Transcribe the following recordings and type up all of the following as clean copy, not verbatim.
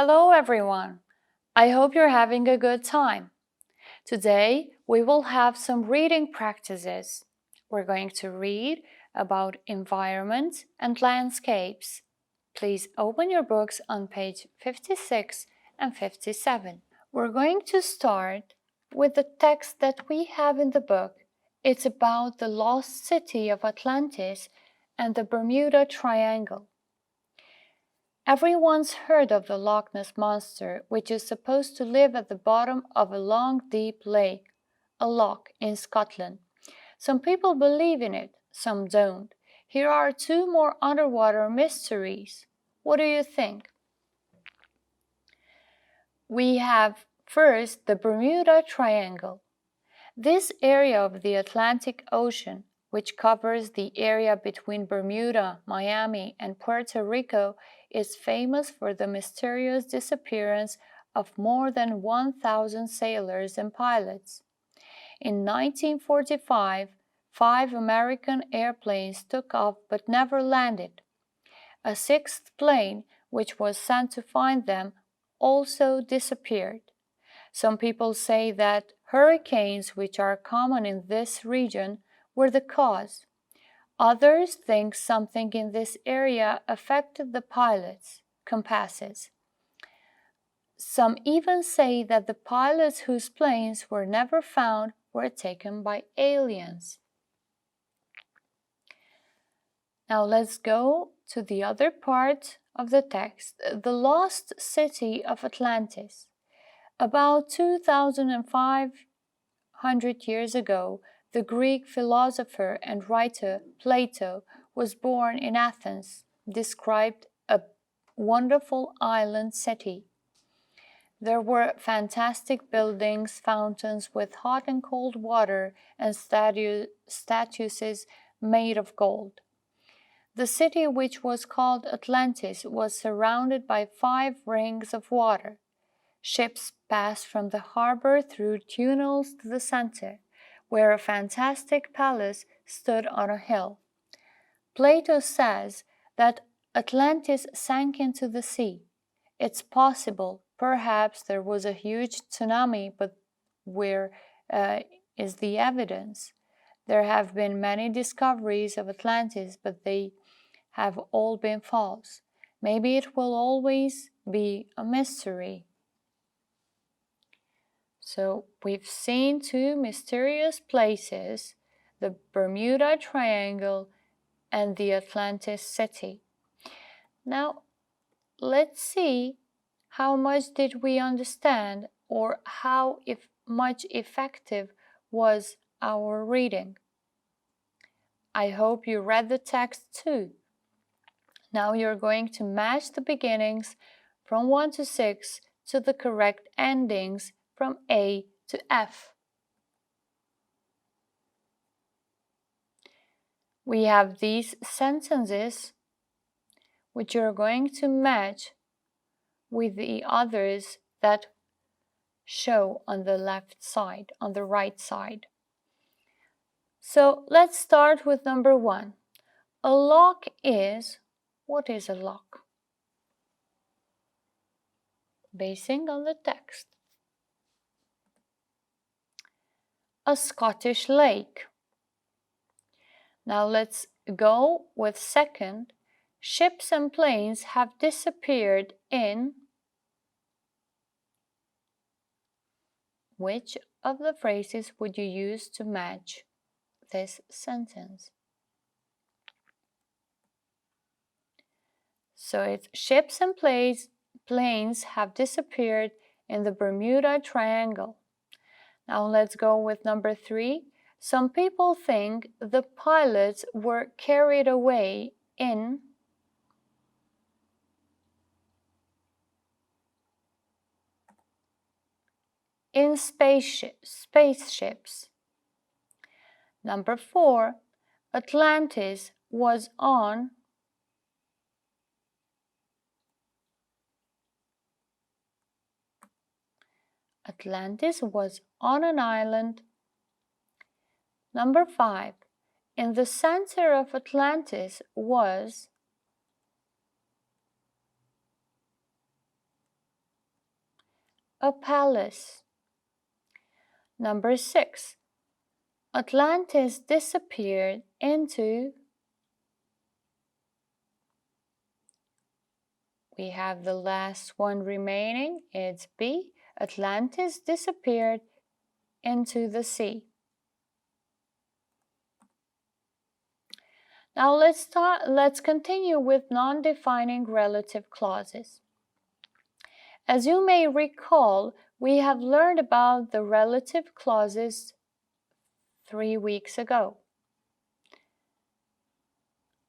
Hello everyone! I hope you're having a good time. Today we will have some reading practices. We're going to read about environment and landscapes. Please open your books on page 56 and 57. We're going to start with the text that we have in the book. It's about the lost city of Atlantis and the Bermuda Triangle. Everyone's heard of the Loch Ness Monster, which is supposed to live at the bottom of a long, deep lake, a loch in Scotland. Some people believe in it, some don't. Here are two more underwater mysteries. What do you think? We have first the Bermuda Triangle. This area of the Atlantic Ocean, which covers the area between Bermuda, Miami, and Puerto Rico, is famous for the mysterious disappearance of more than 1,000 sailors and pilots. In 1945, 5 American airplanes took off but never landed. A sixth plane, which was sent to find them, also disappeared. Some people say that hurricanes, which are common in this region, were the cause. Others think something in this area affected the pilots' compasses. Some even say that the pilots whose planes were never found were taken by aliens. Now let's go to the other part of the text, the lost city of Atlantis. About 2,500 years ago, the Greek philosopher and writer Plato was born in Athens, described a wonderful island city. There were fantastic buildings, fountains with hot and cold water, and statues made of gold. The city, which was called Atlantis, was surrounded by 5 rings of water. Ships passed from the harbor through tunnels to the center, where a fantastic palace stood on a hill. Plato says that Atlantis sank into the sea. It's possible, perhaps there was a huge tsunami, but where is the evidence? There have been many discoveries of Atlantis, but they have all been false. Maybe it will always be a mystery. So we've seen 2 mysterious places, the Bermuda Triangle and the Atlantis city. Now let's see how much did we understand or how much effective was our reading. I hope you read the text too. Now you're going to match the beginnings from 1 to 6 to the correct endings from A to F. We have these sentences which you're going to match with the others that show on the left side, on the right side. So let's start with number 1. A loch is, what is a loch? Basing on the text. A Scottish lake. Now let's go with second. Ships and planes have disappeared in which of the phrases would you use to match this sentence? So it's ships and planes have disappeared in the Bermuda Triangle. Now let's go with number 3. Some people think the pilots were carried away in spaceships. Number 4. Atlantis was on an island. Number 5. In the center of Atlantis was a palace. Number 6. Atlantis disappeared into. We have the last one remaining. It's B. Atlantis disappeared into the sea. Now let's continue with non-defining relative clauses. As you may recall, we have learned about the relative clauses 3 weeks ago,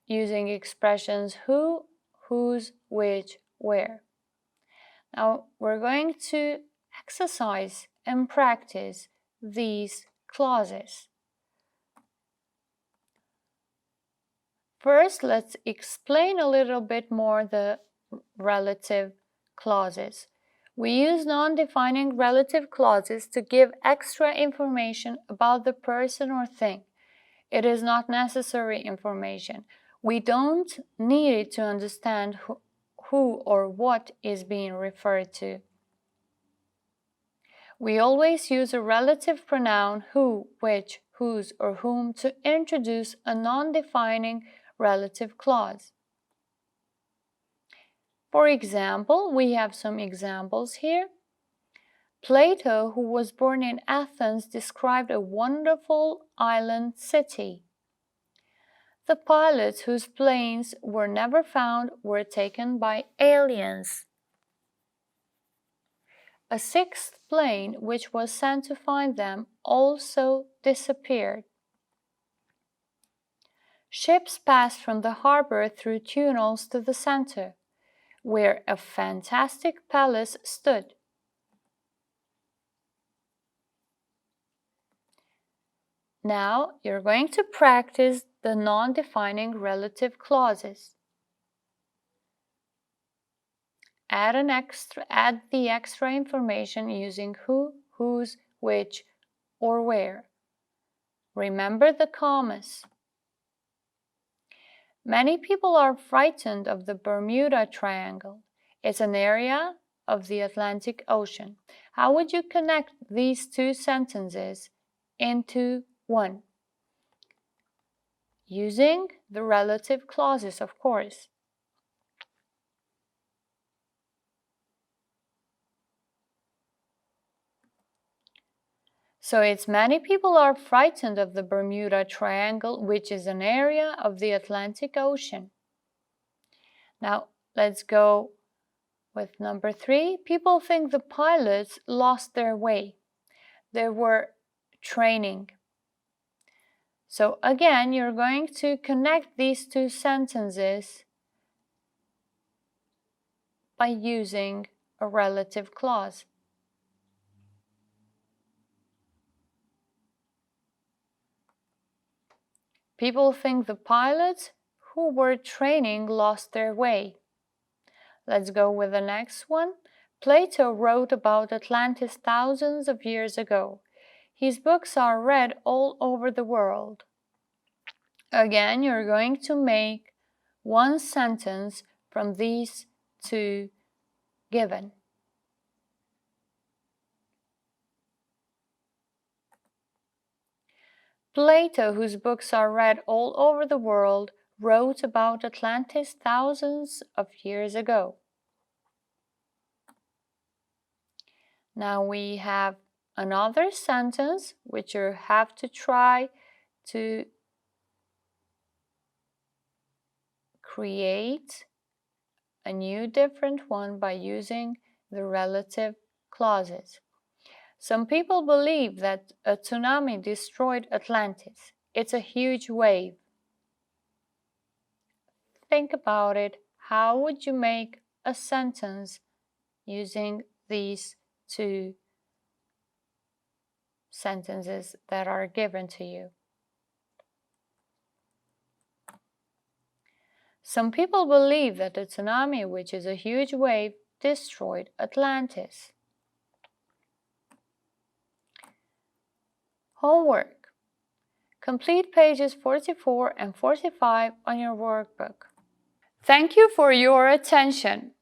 using expressions who, whose, which, where. Now we're going to exercise and practice these clauses. First, let's explain a little bit more the relative clauses. We use non-defining relative clauses to give extra information about the person or thing. It is not necessary information. We don't need to understand who or what is being referred to. We always use a relative pronoun who, which, whose, or whom to introduce a non-defining relative clause. For example, we have some examples here. Plato, who was born in Athens, described a wonderful island city. The pilots whose planes were never found were taken by aliens. A sixth plane, which was sent to find them, also disappeared. Ships passed from the harbor through tunnels to the center, where a fantastic palace stood. Now you're going to practice the non-defining relative clauses. Add the extra information using who, whose, which, or where. Remember the commas. Many people are frightened of the Bermuda Triangle. It's an area of the Atlantic Ocean. How would you connect these two sentences into one? Using the relative clauses, of course. So it's many people are frightened of the Bermuda Triangle, which is an area of the Atlantic Ocean. Now let's go with number 3. People think the pilots lost their way. They were training. So again, you're going to connect these two sentences by using a relative clause. People think the pilots who were training lost their way. Let's go with the next one. Plato wrote about Atlantis thousands of years ago. His books are read all over the world. Again, you're going to make one sentence from these two given. Plato, whose books are read all over the world, wrote about Atlantis thousands of years ago. Now we have another sentence which you have to try to create a new different one by using the relative clauses. Some people believe that a tsunami destroyed Atlantis. It's a huge wave. Think about it. How would you make a sentence using these two sentences that are given to you? Some people believe that a tsunami, which is a huge wave, destroyed Atlantis. Homework. Complete pages 44 and 45 on your workbook. Thank you for your attention.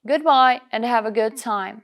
Goodbye and have a good time.